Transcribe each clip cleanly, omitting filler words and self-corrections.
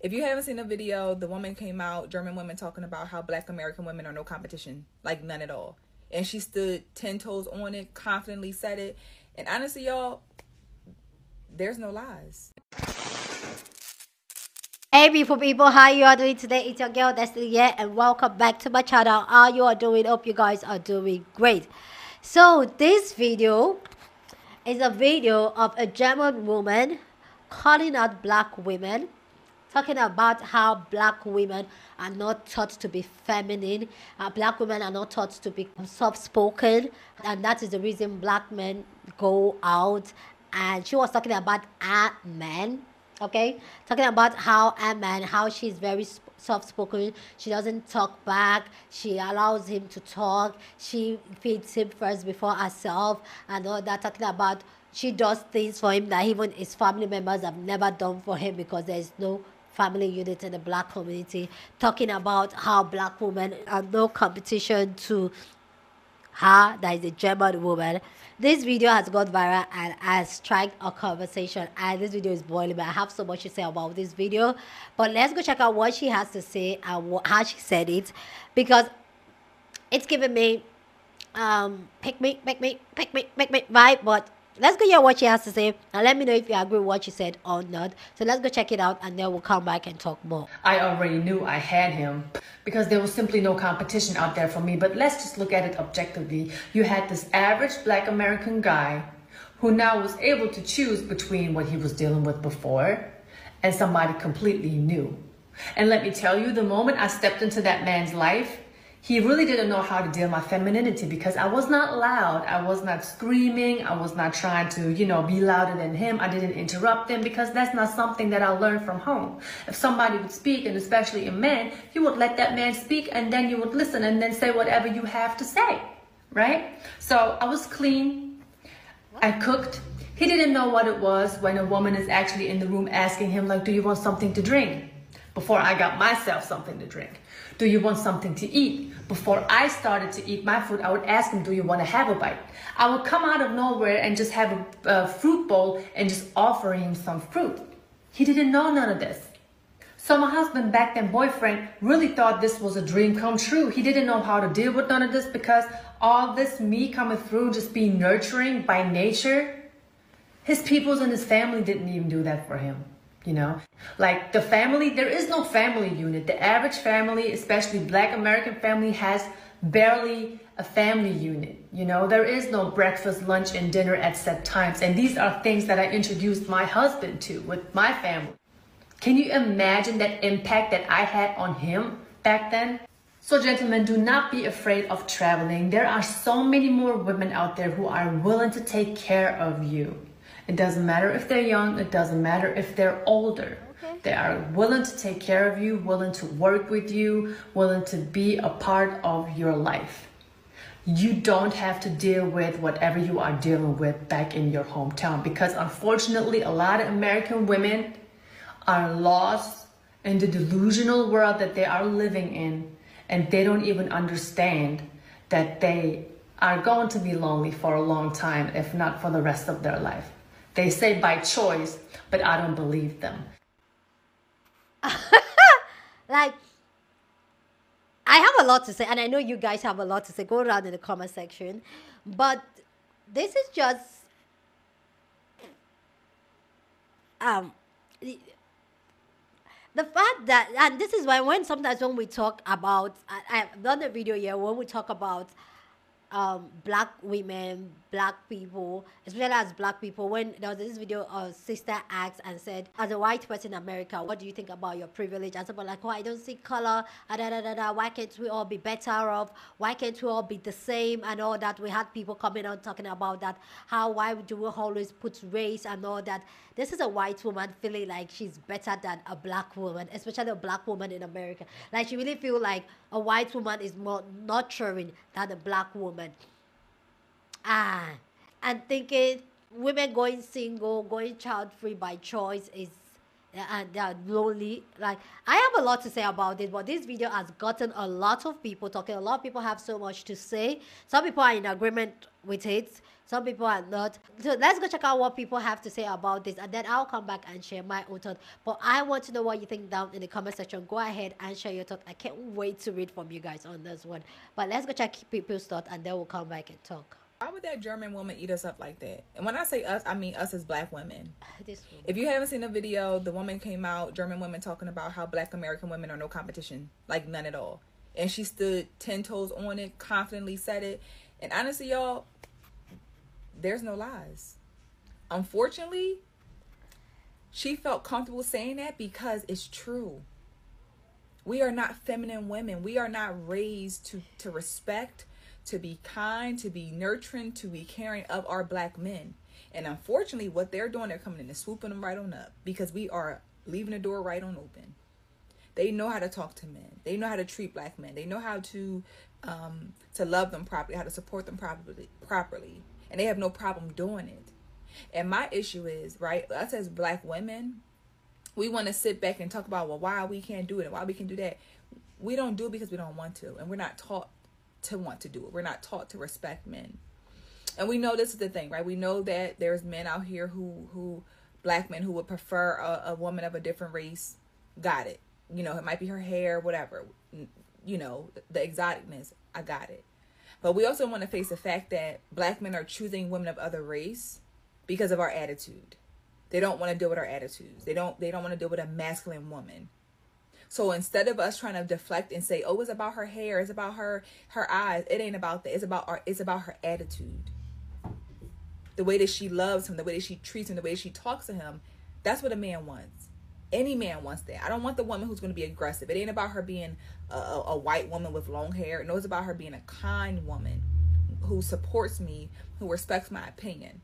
If you haven't seen the video, the woman came out, German women, talking about how Black American women are no competition, like none at all. And she stood 10 toes on it, confidently said it. And honestly, y'all, there's no lies. Hey beautiful people, how you are doing today? It's your girl Destiny here, and welcome back to my channel. How you are doing? Hope you guys are doing great. So this video is a video of a German woman calling out black women, talking about how black women are not taught to be feminine, black women are not taught to be soft-spoken, and that is the reason black men go out. And she was talking about a man, okay, talking about how a man, how she's very soft-spoken, she doesn't talk back, she allows him to talk, she feeds him first before herself, and all that, talking about she does things for him that even his family members have never done for him, because there is no family unit in the black community, talking about how black women are no competition to her, that is a German woman. This video has gone viral and has struck a conversation, and this video is boiling, but I have so much to say about this video. But let's go check out what she has to say and how she said it, because it's giving me pick me vibe. But let's go hear what she has to say and let me know if you agree with what she said or not. So let's go check it out, and then we'll come back and talk more. I already knew I had him because there was simply no competition out there for me. But let's just look at it objectively. You had this average Black American guy who now was able to choose between what he was dealing with before and somebody completely new. And let me tell you, the moment I stepped into that man's life, he really didn't know how to deal with my femininity, because I was not loud. I was not screaming. I was not trying to, be louder than him. I didn't interrupt him, because that's not something that I learned from home. If somebody would speak, and especially a man, you would let that man speak, and then you would listen and then say whatever you have to say, right? So I was clean. I cooked. He didn't know what it was when a woman is actually in the room asking him, like, do you want something to drink? Before I got myself something to drink. Do you want something to eat? Before I started to eat my food, I would ask him, do you want to have a bite? I would come out of nowhere and just have a fruit bowl and just offer him some fruit. He didn't know none of this. So my husband, back then boyfriend, really thought this was a dream come true. He didn't know how to deal with none of this, because all this me coming through, just being nurturing by nature, his peoples and his family didn't even do that for him. Like the family, there is no family unit. The average family, especially Black American family, has barely a family unit. There is no breakfast, lunch, and dinner at set times. And these are things that I introduced my husband to with my family. Can you imagine that impact that I had on him back then? So gentlemen, do not be afraid of traveling. There are so many more women out there who are willing to take care of you. It doesn't matter if they're young. It doesn't matter if they're older. Okay. They are willing to take care of you, willing to work with you, willing to be a part of your life. You don't have to deal with whatever you are dealing with back in your hometown, because unfortunately, a lot of American women are lost in the delusional world that they are living in, and they don't even understand that they are going to be lonely for a long time, if not for the rest of their life. They say by choice, but I don't believe them. Like, I have a lot to say, and I know you guys have a lot to say. Go around in the comment section. But this is just the fact that, and this is why sometimes when we talk about, I've done a video here when we talk about black women, black people, especially as black people, when there was this video, a sister asked and said, as a white person in America, what do you think about your privilege? And someone like, oh, I don't see color, why can't we all be better off? Why can't we all be the same and all that? We had people coming on talking about that, why do we always put race and all that? This is a white woman feeling like she's better than a black woman, especially a black woman in America. Like, she really feel like a white woman is more nurturing than a black woman. And thinking women going single, going child-free by choice is and they are lonely. Like, I have a lot to say about it, but this video has gotten a lot of people talking. A lot of people have so much to say. Some people are in agreement with it, some people are not. So let's go check out what people have to say about this, and then I'll come back and share my own thought. But I want to know what you think down in the comment section. Go ahead and share your thought. I can't wait to read from you guys on this one. But let's go check people's thought, and then we'll come back and talk. Why would that German woman eat us up like that? And when I say us, I mean us as black women. This woman. If you haven't seen the video, the woman came out, German women, talking about how black American women are no competition. Like, none at all. And she stood 10 toes on it, confidently said it. And honestly, y'all, there's no lies. Unfortunately, she felt comfortable saying that because it's true. We are not feminine women. We are not raised to respect, to be kind, to be nurturing, to be caring of our black men. And unfortunately, what they're doing, they're coming in and swooping them right on up, because we are leaving the door right on open. They know how to talk to men. They know how to treat black men. They know how to love them properly, how to support them properly. And they have no problem doing it. And my issue is, right, us as black women, we want to sit back and talk about, well, why we can't do it and why we can do that. We don't do it because we don't want to. And we're not taught to want to do it. We're not taught to respect men. And we know this is the thing, right? We know that there's men out here who black men who would prefer a woman of a different race. Got it. You know, it might be her hair, whatever. You know, the exoticness. I got it. But we also want to face the fact that black men are choosing women of other race because of our attitude. They don't want to deal with our attitudes. They don't want to deal with a masculine woman. So instead of us trying to deflect and say, oh, it's about her hair, it's about her eyes, it ain't about that. It's about her attitude. The way that she loves him, the way that she treats him, the way that she talks to him. That's what a man wants. Any man wants that. I don't want the woman who's going to be aggressive. It ain't about her being a white woman with long hair. No, it's about her being a kind woman who supports me, who respects my opinion.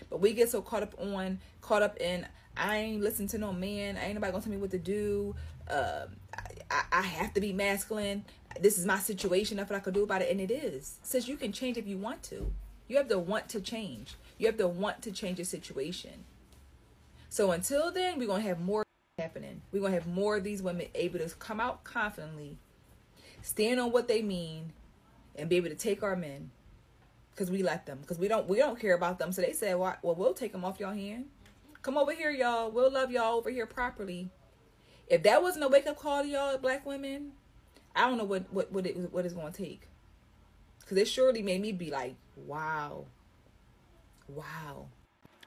But we get so caught up in, I ain't listen to no man. Ain't nobody gonna tell me what to do. I have to be masculine. This is my situation. Nothing I could do about it. And it is. Since you can change if you want to. You have to want to change. You have to want to change your situation. So until then, we're going to have more happening. We're going to have more of these women able to come out confidently, stand on what they mean, and be able to take our men. Because we let them. Because we don't care about them. So they said, well, we'll take them off your hand. Come over here, y'all. We'll love y'all over here properly. If that wasn't a wake-up call to y'all, black women, I don't know what it's going to take. Because it surely made me be like, wow. Wow.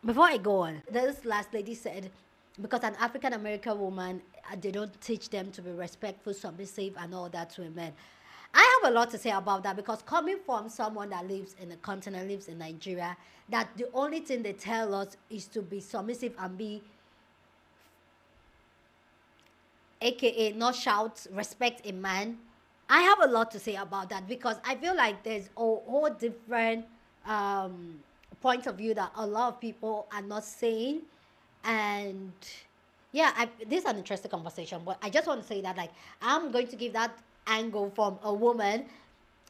Before I go on, this last lady said, because an African American woman, they don't teach them to be respectful, submissive, and all that to a man. I have a lot to say about that, because coming from someone that lives in the continent, lives in Nigeria, that the only thing they tell us is to be submissive and be, aka not shout, respect a man. I have a lot to say about that, because I feel like there's a whole different point of view that a lot of people are not saying. And yeah, this is an interesting conversation, but I just want to say that, like, I'm going to give that angle from a woman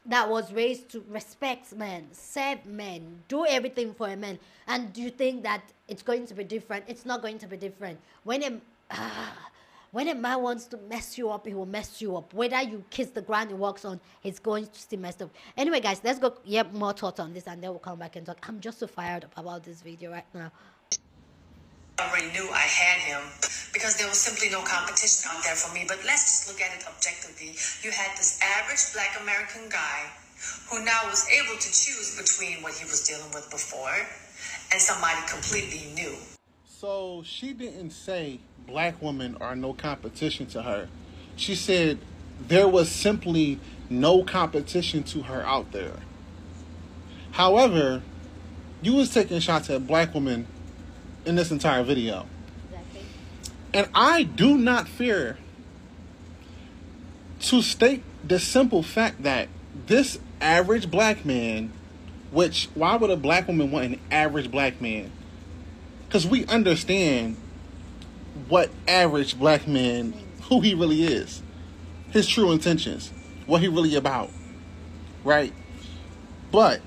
that was raised to respect men, serve men, do everything for a man. And do you think that it's going to be different? It's not going to be different. When a man wants to mess you up, he will mess you up. Whether you kiss the ground he walks on, he's going to still mess up. Anyway, guys, let's go get more thoughts on this, and then we'll come back and talk. I'm just so fired up about this video right now. I already knew I had him because there was simply no competition out there for me. But let's just look at it objectively. You had this average black American guy who now was able to choose between what he was dealing with before and somebody completely new. So she didn't say black women are no competition to her. She said there was simply no competition to her out there. However, you was taking shots at black women in this entire video. Exactly. And I do not fear to state the simple fact that this average black man, which, why would a black woman want an average black man? Because we understand what average black man, who he really is, his true intentions, what he really about, right? But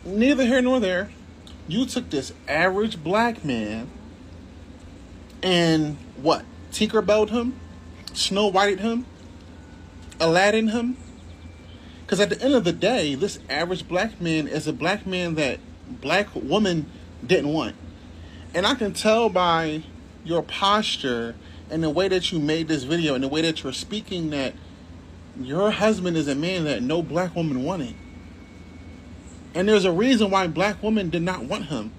neither here nor there. You took this average black man and what? Tinkerbelled him? Snow Whited him? Aladdin him? Because at the end of the day, this average black man is a black man that black woman didn't want. And I can tell by your posture and the way that you made this video and the way that you're speaking that your husband is a man that no black woman wanted. And there's a reason why black women did not want him.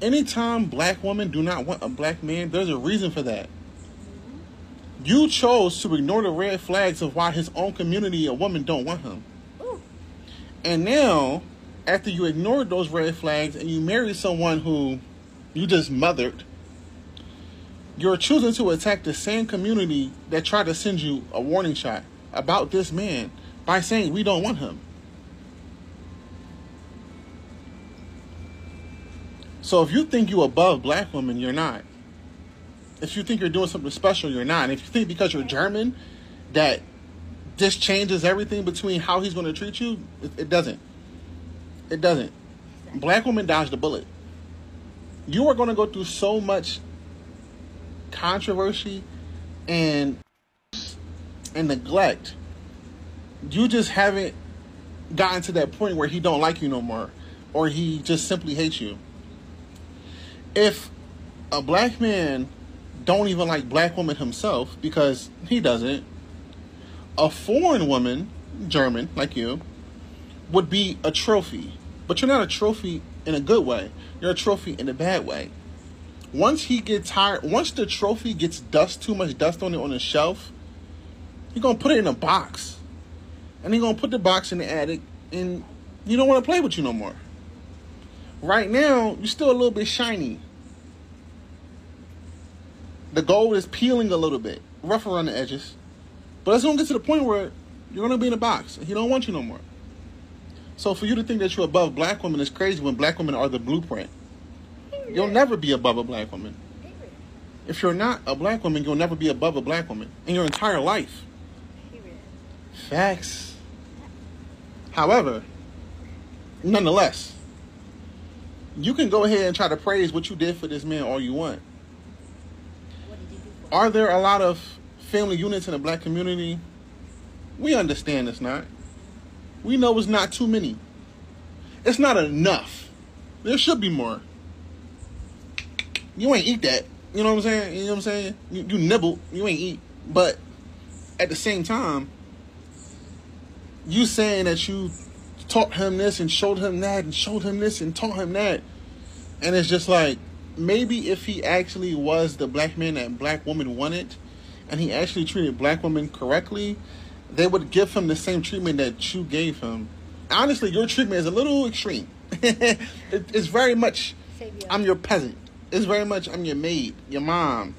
Anytime black women do not want a black man, there's a reason for that. You chose to ignore the red flags of why his own community of women don't want him. And now, after you ignored those red flags and you married someone who you just mothered, you're choosing to attack the same community that tried to send you a warning shot about this man by saying we don't want him. So if you think you're above black women, you're not. If you think you're doing something special, you're not. And if you think because you're German that this changes everything between how he's going to treat you, it doesn't. It doesn't. Black women dodged a bullet. You are going to go through so much controversy and neglect. You just haven't gotten to that point where he don't like you no more, or he just simply hates you. If a black man don't even like black women himself, because he doesn't, a foreign woman, German, like you, would be a trophy. But you're not a trophy in a good way. You're a trophy in a bad way. Once he gets tired, once the trophy gets too much dust on it on the shelf, you're going to put it in a box. And you're going to put the box in the attic, and you don't want to play with you no more. Right now, you're still a little bit shiny. The gold is peeling a little bit, rough around the edges. But it's going to get to the point where you're going to be in a box, and he don't want you no more. So for you to think that you're above black women is crazy when black women are the blueprint. You'll never be above a black woman. If you're not a black woman, you'll never be above a black woman in your entire life. Facts. However, nonetheless, you can go ahead and try to praise what you did for this man all you want. Are there a lot of family units in the black community? We understand it's not. We know it's not too many. It's not enough. There should be more. You ain't eat that. You know what I'm saying? You know what I'm saying? You nibble. You ain't eat. But at the same time, you saying that you taught him this and showed him that and showed him this and taught him that. And it's just like, maybe if he actually was the black man that black women wanted and he actually treated black women correctly, they would give him the same treatment that you gave him. Honestly, your treatment is a little extreme. It's very much, I'm your peasant. It's very much, I'm your maid, your mom.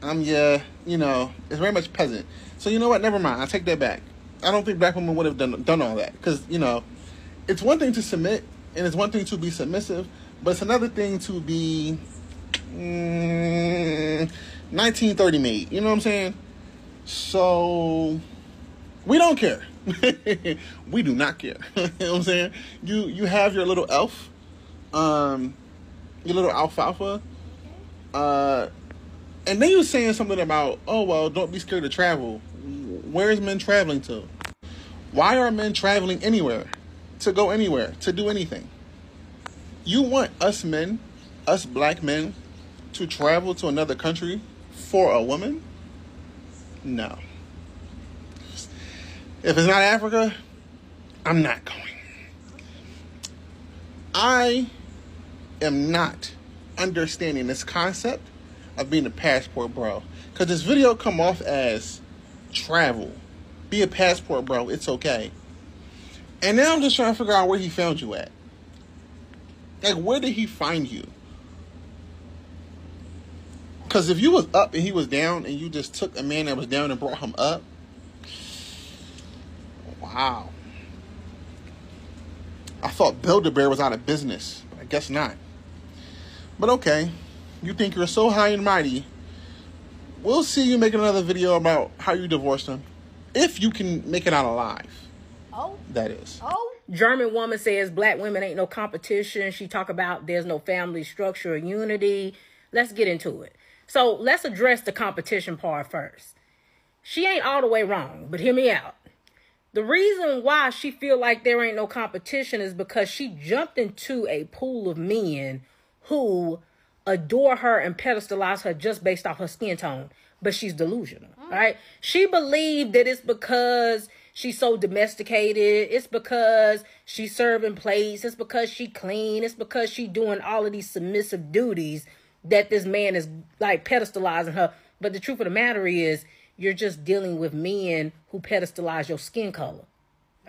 I'm your, it's very much peasant. So you know what? Never mind. I take that back. I don't think black women would have done all that. Because, it's one thing to submit and it's one thing to be submissive, but it's another thing to be 1930 made. You know what I'm saying? So we don't care. We do not care. You know what I'm saying? You have your little elf, your little alfalfa, and then you're saying something about, oh, well, don't be scared to travel. Where is men traveling to? Why are men traveling anywhere? To go anywhere, to do anything? You want us men, us black men, to travel to another country for a woman? No. If it's not Africa, I'm not going. I am not understanding this concept of being a passport bro. Because this video come off as travel. Be a passport bro. It's okay. And now I'm just trying to figure out where he found you at. Like, where did he find you? Because if you was up and he was down and you just took a man that was down and brought him up, wow. I thought Build-A-Bear was out of business, but I guess not. But okay, you think you're so high and mighty. We'll see you make another video about how you divorced him. If you can make it out alive. Oh. That is. Oh. German woman says black women ain't no competition. She talk about there's no family structure or unity. Let's get into it. So let's address the competition part first. She ain't all the way wrong, but hear me out. The reason why she feel like there ain't no competition is because she jumped into a pool of men who adore her and pedestalize her just based off her skin tone. But she's delusional, right? She believed that it's because she's so domesticated. It's because she's serving plates. It's because she clean. It's because she doing all of these submissive duties that this man is like pedestalizing her. But the truth of the matter is, you're just dealing with men who pedestalize your skin color,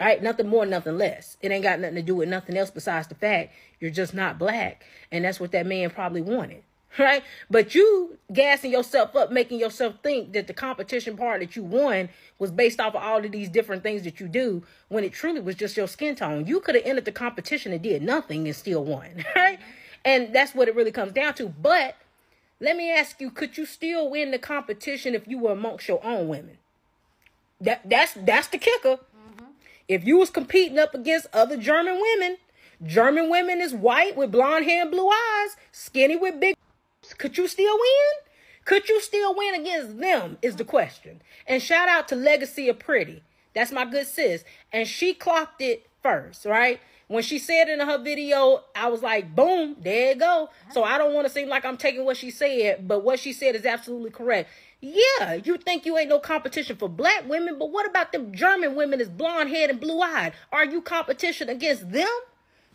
right? Nothing more, nothing less. It ain't got nothing to do with nothing else besides the fact you're just not black. And that's what that man probably wanted, right? But you gassing yourself up, making yourself think that the competition part that you won was based off of all of these different things that you do, when it truly was just your skin tone. You could have entered the competition and did nothing and still won, right? And that's what it really comes down to. But let me ask you, could you still win the competition if you were amongst your own women? That's the kicker. If you was competing up against other German women is white with blonde hair and blue eyes, skinny with big, could you still win? Could you still win against them is the question. And shout out to Legacy of Pretty. That's my good sis. And she clocked it first, right? When she said it in her video, I was like, boom, there you go. So I don't want to seem like I'm taking what she said, but what she said is absolutely correct. Yeah, you think you ain't no competition for black women, but what about them German women that's blonde haired and blue eyed? Are you competition against them?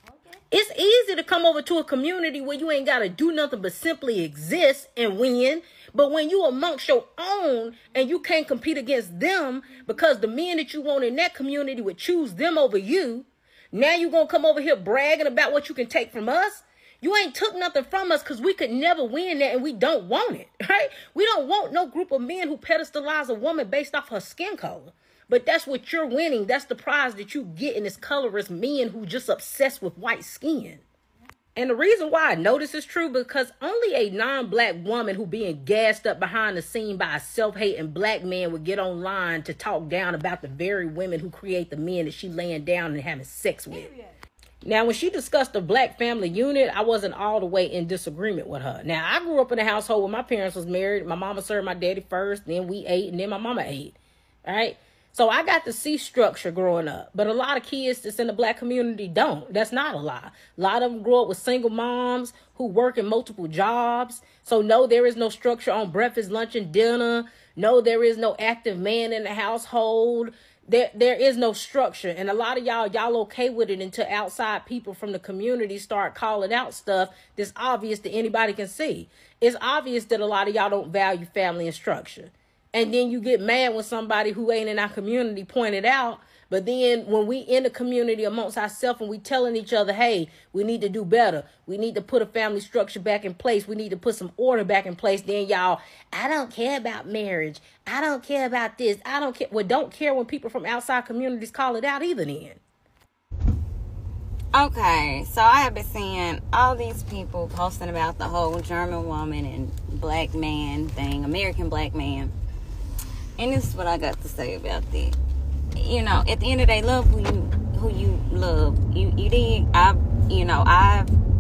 Okay. It's easy to come over to a community where you ain't got to do nothing but simply exist and win. But when you amongst your own and you can't compete against them because the men that you want in that community would choose them over you, now you going to come over here bragging about what you can take from us? You ain't took nothing from us because we could never win that and we don't want it, right? We don't want no group of men who pedestalize a woman based off her skin color. But that's what you're winning. That's the prize that you get in this colorist men who just obsessed with white skin. And the reason why I know this is true, because only a non-black woman who being gassed up behind the scene by a self-hating black man would get online to talk down about the very women who create the men that she laying down and having sex with. Now, when she discussed the black family unit, I wasn't all the way in disagreement with her. Now, I grew up in a household where my parents was married. My mama served my daddy first, then we ate, and then my mama ate, right? So I got to see structure growing up, but a lot of kids that's in the black community don't. That's not a lie. A lot of them grow up with single moms who work in multiple jobs. So no, there is no structure on breakfast, lunch, and dinner. No, there is no active man in the household. There is no structure. And a lot of y'all okay with it until outside people from the community start calling out stuff that's obvious that anybody can see. It's obvious that a lot of y'all don't value family and structure. And then you get mad when somebody who ain't in our community pointed out. But then when we in the community amongst ourselves and we telling each other, hey, we need to do better. We need to put a family structure back in place. We need to put some order back in place. Then y'all, I don't care about marriage. I don't care about this. I don't care. Well, don't care when people from outside communities call it out either then. Okay, so I have been seeing all these people posting about the whole German woman and black man thing, American black man. And this is what I got to say about that. You know, at the end of the day, love who you love. You dig? I've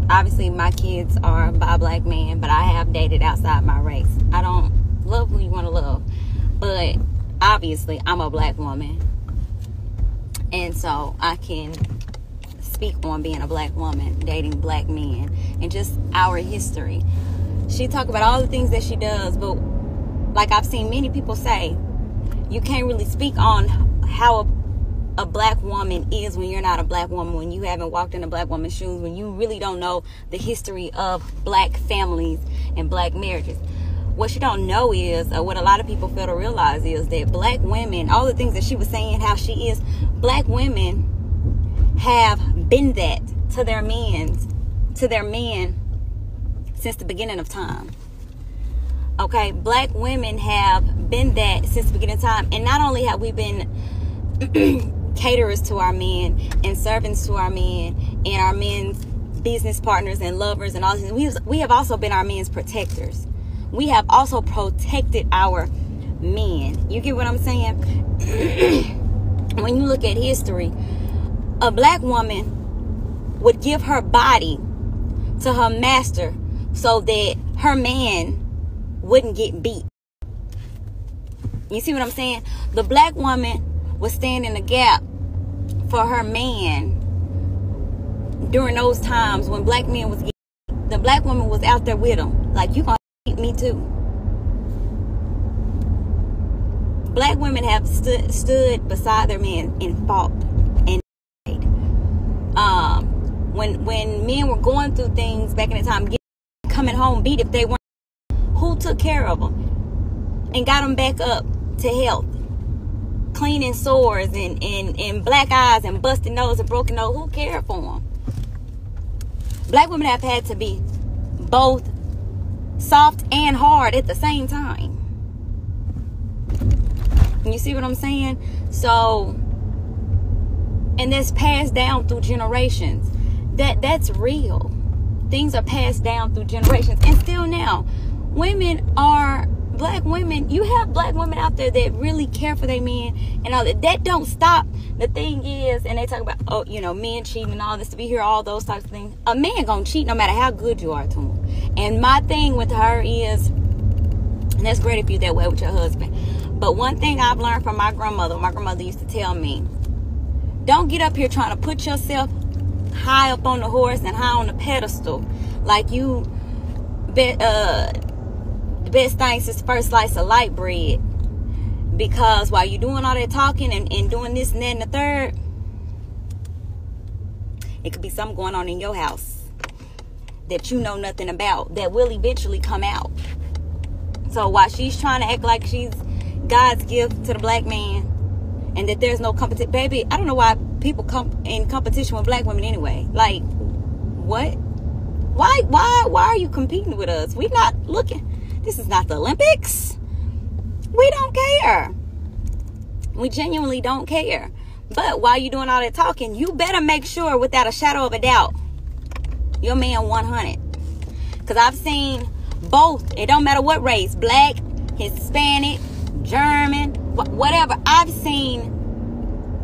obviously my kids are by a black man, but I have dated outside my race. I don't love who you want to love, but obviously I'm a black woman, and so I can speak on being a black woman, dating black men, and just our history. She talk about all the things that she does, but like I've seen many people say, you can't really speak on how a black woman is when you're not a black woman, when you haven't walked in a black woman's shoes, when you really don't know the history of black families and black marriages. What you don't know is, or what a lot of people fail to realize is that black women, all the things that she was saying, how she is, black women have been that to their men since the beginning of time. Okay, black women have been that since the beginning of time. And not only have we been caterers to our men and servants to our men and our men's business partners and lovers and all these things, we have also been our men's protectors. We have also protected our men. You get what I'm saying? When you look at history, a black woman would give her body to her master so that her man wouldn't get beat. You see what I'm saying? The black woman was standing in the gap for her man during those times when black men was getting beat. The black woman was out there with him. Like, you gonna beat me too. Black women have stood beside their men and fought and died. When men were going through things back in the time, coming home beat if they weren't, who took care of them and got them back up to health? Cleaning sores and black eyes and busted nose and broken nose. Who cared for them? Black women have had to be both soft and hard at the same time. You see what I'm saying? So, and that's passed down through generations. That's real. Things are passed down through generations. And still now, black women, you have black women out there that really care for their men and all that. That don't stop. The thing is, and they talk about, oh, you know, men cheating and all this. We hear all those types of things. A man gonna cheat no matter how good you are to him. And my thing with her is, and that's great if you're that way with your husband, but one thing I've learned from my grandmother used to tell me, don't get up here trying to put yourself high up on the horse and high on the pedestal like you the best thing since the first slice of light bread, because while you're doing all that talking and doing this and that and the third, it could be something going on in your house that you know nothing about that will eventually come out. So while she's trying to act like she's God's gift to the black man and that there's no competition, baby, I don't know why people come in competition with black women anyway. Like, what? Why are you competing with us? We're not looking. This is not the Olympics. We don't care. We genuinely don't care. But while you're doing all that talking, you better make sure without a shadow of a doubt, your man 100. Because I've seen both. It don't matter what race. Black, Hispanic, German, whatever. I've seen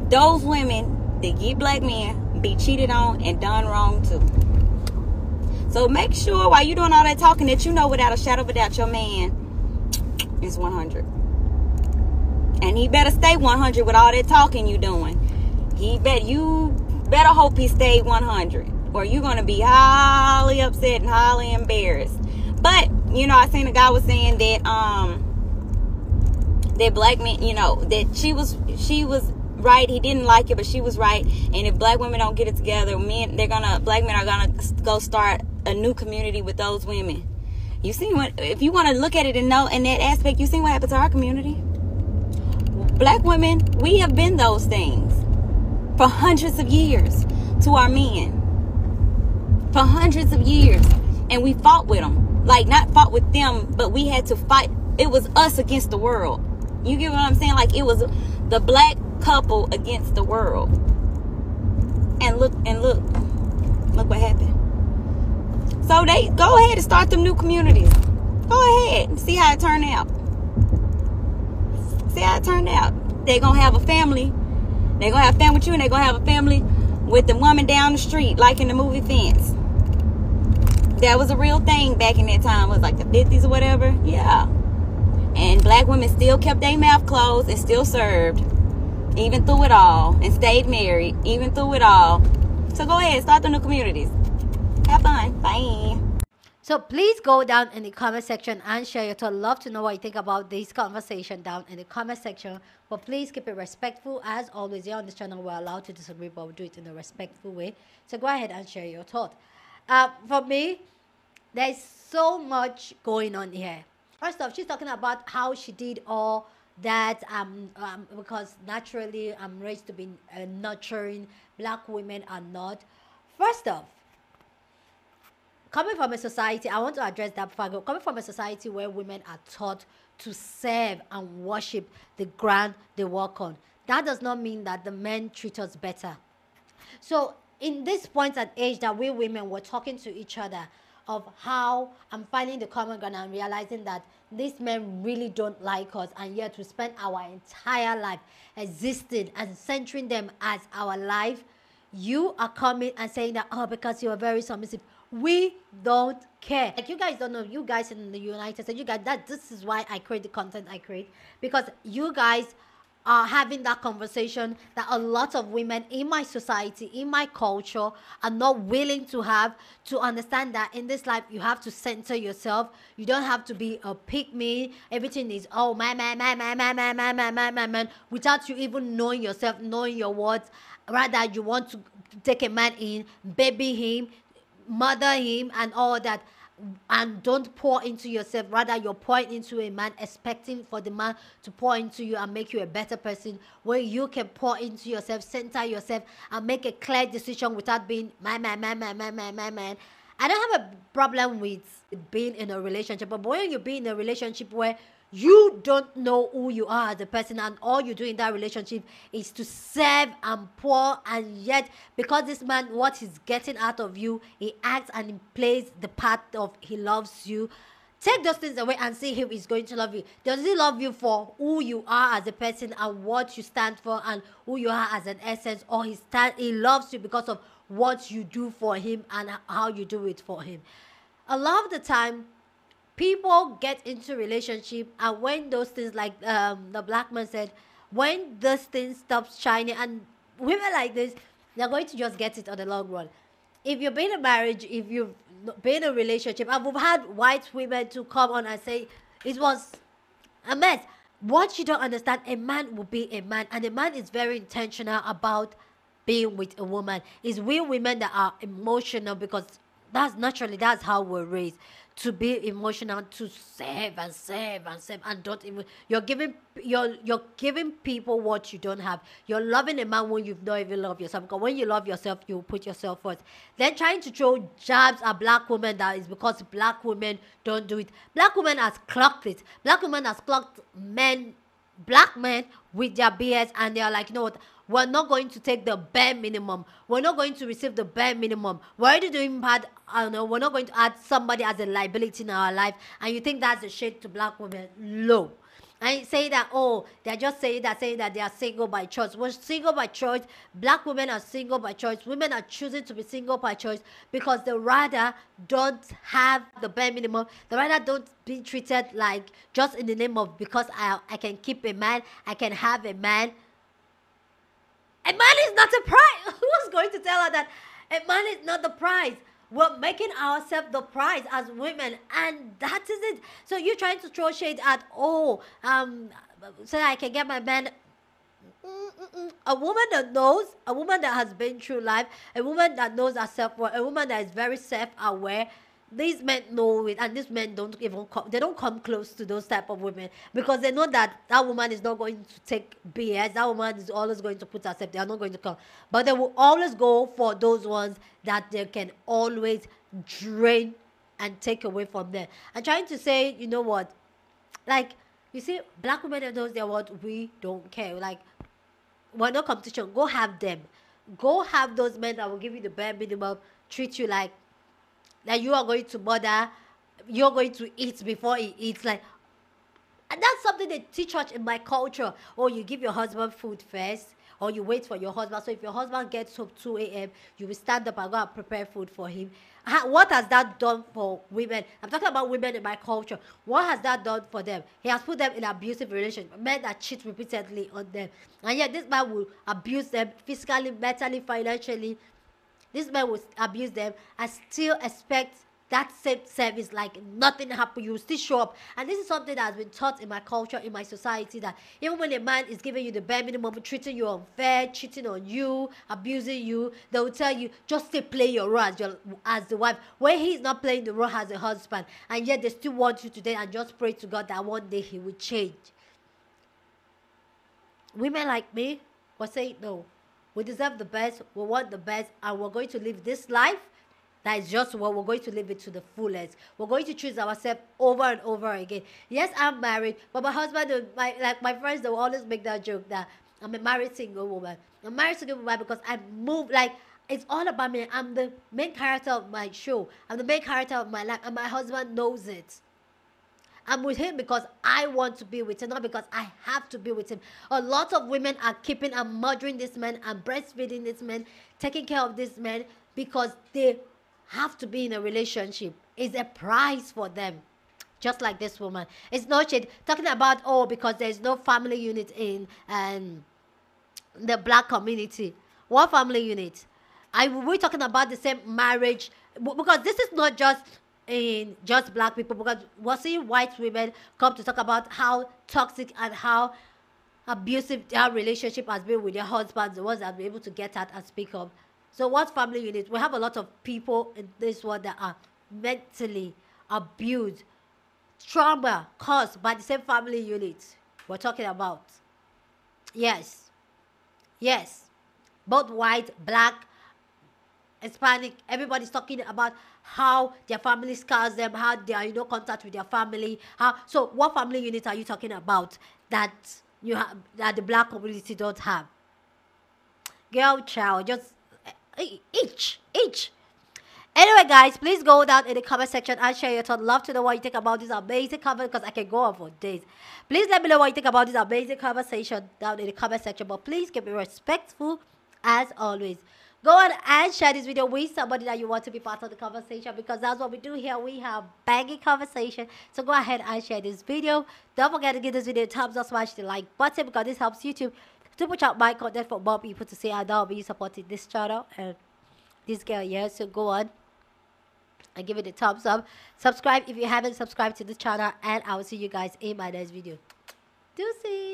those women that get black men be cheated on and done wrong too. So make sure while you're doing all that talking that you know without a shadow of a doubt your man is 100. And he better stay 100 with all that talking you doing. You better hope he stayed 100, or you're going to be highly upset and highly embarrassed. But, you know, I seen a guy was saying that that black men, you know, that she was right. He didn't like it, but she was right. And if black women don't get it together, black men are gonna go start a new community with those women. You see what? If you want to look at it and know in that aspect, you see what happened to our community. Black women, we have been those things for hundreds of years to our men. For hundreds of years, and we fought with them. Like, not fought with them, but we had to fight. It was us against the world. You get what I'm saying? Like, it was the black couple against the world. And look what happened. So they go ahead and start them new communities. Go ahead and see how it turned out. See how it turned out. They're gonna have a family. They're gonna have a family with you, and they're gonna have a family with the woman down the street, like in the movie Fence. That was a real thing back in that time. It was like the 50s or whatever. Yeah. And black women still kept their mouth closed and still served, even through it all, and stayed married, even through it all. So go ahead, start the new communities. Have fun. Bye. So please go down in the comment section and share your thoughts. Love to know what you think about this conversation down in the comment section. But please keep it respectful. As always, here on this channel, we're allowed to disagree, but we'll do it in a respectful way. So go ahead and share your thoughts. For me, there's so much going on here. First off, she's talking about how she did all that because naturally I'm raised to be nurturing. Black women are not. First off, coming from a society, I want to address that before I go. Coming from a society where women are taught to serve and worship the ground they work on, that does not mean that the men treat us better. So in this point and age that we women were talking to each other of how I'm finding the common ground and realizing that these men really don't like us, and yet we spend our entire life existing and centering them as our life. You are coming and saying that, oh, because you are very submissive. We don't care. Like, you guys don't know, you guys in the United States, you guys, that this is why I create the content I create, because you guys are having that conversation that a lot of women in my society, in my culture, are not willing to have, to understand that in this life you have to center yourself. You don't have to be a pick me. Everything is, oh, man, without you even knowing yourself, knowing your words. Rather, you want to take a man in, baby him, mother him, and all that, and don't pour into yourself. Rather, you're pouring into a man, expecting for the man to pour into you and make you a better person, where you can pour into yourself, center yourself, and make a clear decision without being man. I don't have a problem with being in a relationship, but when you be in a relationship where you don't know who you are as a person, and all you do in that relationship is to serve and pour, and yet because this man, what he's getting out of you, he acts and he plays the part of he loves you. Take those things away and see if he's going to love you. Does he love you for who you are as a person and what you stand for and who you are as an essence, or he loves you because of what you do for him and how you do it for him? A lot of the time, people get into relationship, and when those things, like the black man said, when those things stops shining, and women like this, they're going to just get it on the long run. If you've been in a marriage, if you've been in a relationship, and we've had white women to come on and say it was a mess. What you don't understand, a man will be a man, and a man is very intentional about being with a woman. It's we women that are emotional, because that's how we're raised, to be emotional, to save and don't even, you're giving people what you don't have. You're loving a man when you've not even loved yourself, because when you love yourself, you put yourself first. Then trying to throw jabs at black women, that is because black women don't do it. Black women has clocked it. Black women has clocked black men with their BS, and they are like, you know what, we're not going to take the bare minimum. We're not going to receive the bare minimum. We're already doing bad. I don't know. We're not going to add somebody as a liability in our life. And you think that's a shade to black women? Low. And say that, oh, they're just saying that they are single by choice. We're single by choice. Black women are single by choice. Women are choosing to be single by choice because they rather don't have the bare minimum. They rather don't be treated like just in the name of, because I can keep a man, I can have a man. A man is not a prize. Who's going to tell her that a man is not the prize? We're making ourselves the prize as women, and that is it. So you're trying to throw shade at, so I can get my man. A woman that knows, a woman that has been through life, a woman that knows herself, a woman that is very self-aware. These men know it, and these men don't even don't come close to those type of women, because they know that that woman is not going to take BS. That woman is always going to put herself. They are not going to come, but they will always go for those ones that they can always drain and take away from them. I'm trying to say, you know what, like, you see, black women and those, they're what, we don't care. Like, we're no competition. Go have them. Go have those men that will give you the bare minimum, treat you like that you are going to bother, you're going to eat before he eats. Like, and that's something they teach us in my culture. Or you give your husband food first, or you wait for your husband. So if your husband gets home 2 a.m., you will stand up and go and prepare food for him. What has that done for women? I'm talking about women in my culture. What has that done for them? He has put them in an abusive relationship, men that cheat repeatedly on them. And yet this man will abuse them physically, mentally, financially. This man will abuse them and still expect that same service like nothing happened. You will still show up. And this is something that has been taught in my culture, in my society, that even when a man is giving you the bare minimum, treating you unfair, cheating on you, abusing you, they will tell you, just stay play your role as the wife, when he's not playing the role as a husband. And yet they still want you today, and just pray to God that one day he will change. Women like me will say, no, we deserve the best, we want the best, and we're going to live this life. That is just what we're going to live it to the fullest. We're going to choose ourselves over and over again. Yes, I'm married, but my husband, my friends, they will always make that joke that I'm a married single woman. I'm married single woman because I move, like, it's all about me. I'm the main character of my show. I'm the main character of my life, and my husband knows it. I'm with him because I want to be with him, not because I have to be with him. A lot of women are keeping and murdering this man and breastfeeding this man, taking care of this man because they have to be in a relationship. It's a price for them. Just like this woman. It's no shade. Talking about, oh, because there's no family unit in the black community. What family unit? We're talking about the same marriage, because this is not just in just black people, because we're seeing white women come to talk about how toxic and how abusive their relationship has been with their husbands, the ones that are able to get out and speak up. So what family unit? We have a lot of people in this world that are mentally abused, trauma caused by the same family unit we're talking about. Yes. Yes. Both white, black, Hispanic, everybody's talking about how their family scars them, how they are in no contact with their family. So what family unit are you talking about that you have, that the black community don't have? Girl, child, just each. Anyway, guys, please go down in the comment section and share your thoughts. Love to know what you think about this amazing cover, because I can go on for days. Please let me know what you think about this amazing conversation down in the comment section. But please keep it respectful as always. Go on and share this video with somebody that you want to be part of the conversation, because that's what we do here. We have banging conversation. So go ahead and share this video. Don't forget to give this video a thumbs up, smash the like button, because this helps YouTube to push out my content for more people to see, and I'll be supporting this channel and this girl here. So go on and give it a thumbs up. Subscribe if you haven't subscribed to this channel, and I will see you guys in my next video. Deuces.